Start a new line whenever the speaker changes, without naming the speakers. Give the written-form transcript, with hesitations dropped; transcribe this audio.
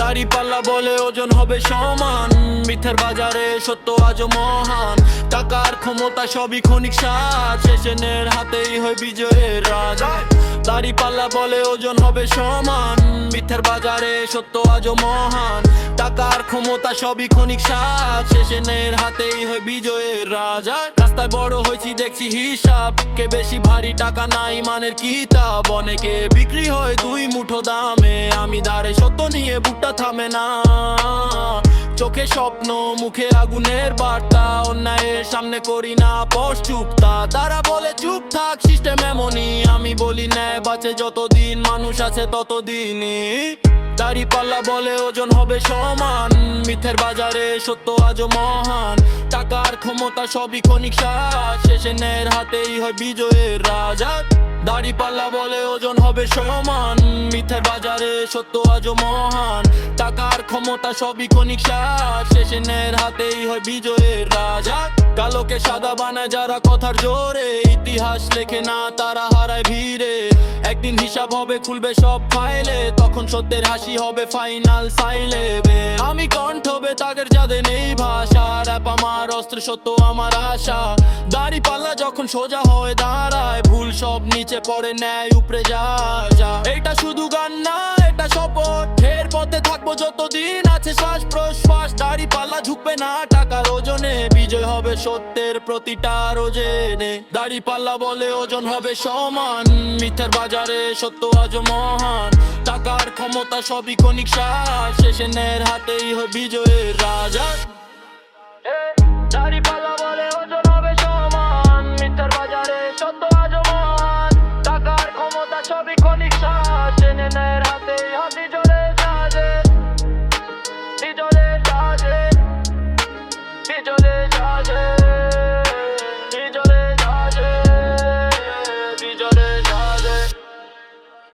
দাড়িপাল্লা বলে ওজন হবে সমান, মিথ্যার বাজারে সত্য আজও মহান। টাকার ক্ষমতা সবই ক্ষণিক সাজ, শেষের হাতেই হয় বিজয়ের রাজ। দাড়িপাল্লা বলে ওজন হবে সমান, মিথ্যার বাজারে সত্য আজও মহান। টাকার ক্ষমতা সবই ক্ষণিক সাজ, শেষের হাতেই হয় বিজয়ের রাজ। রাস্তায় বড় হয়েছি দেখছি হিসাব, কে বেশি ভারী টাকা নাই মানের কিতাব। অনেকে বিক্রি হয় দুই মুঠো দামে, আমি দাঁড়ে সত্য নিয়ে বুকটা থামে না। চোখে স্বপ্ন মুখে আগুনের বার্তা, অন্যায়ের সামনে করি না পশ চুপতা। তারা বলে চুপ থাক সিস্টেম এমনই, আমি বলি ন্যায় বাঁচে যতদিন মানুষ আছে ততদিনই। দাড়িপাল্লা বলে ওজন হবে সমান, মিথ্যের বাজারে সত্য আজও মহান। টাকার ক্ষমতা সবই ক্ষণিক সাজ, শেষের হাতেই হয় বিজয়ের রাজ। দাড়িপাল্লা বলে ওজন হবে সমান, মিথ্যের বাজারে সত্য আজও মহান। টাকার ক্ষমতা সবই ক্ষণিক সাজ, শেষের হাতেই হয় বিজয়ের রাজ। কালোকে সাদা বানায় যারা কথার জোরে, ইতিহাস লেখে না তারা হারায় ভিড়ে। একদিন হিসাব হবে খুলবে সব ফাইলে, তখন সত্যের হাসি হবে ফাইনাল সাইলে। আমি কণ্ঠবে তাদের যাদের নেই ভাষা, র‍্যাপ আমার অস্ত্র সত্য আমার আশা। দাড়িপাল্লা যখন সোজা হয়ে দাঁড়ায়, ভুল সব নিচে পড়ে ন্যায় উপরে যায়। এটা শুধু গান না এটা শপথ, এর পথে থাকবো যতদিন আছে শ্বাস প্রশ্বাস। দাড়িপাল্লা ঝুঁকবে না টাকার ওজনে, বিজয় হবে সত্যের প্রতিটা রোজেনে। দাড়িপাল্লা বলে ওজন হবে সমান, মিথ্যার বাজারে সত্য আজও মহান। টাকার ক্ষমতা সবই ক্ষণিক সাজ, শেষের হাতেই হয় বিজয়ের রাজা।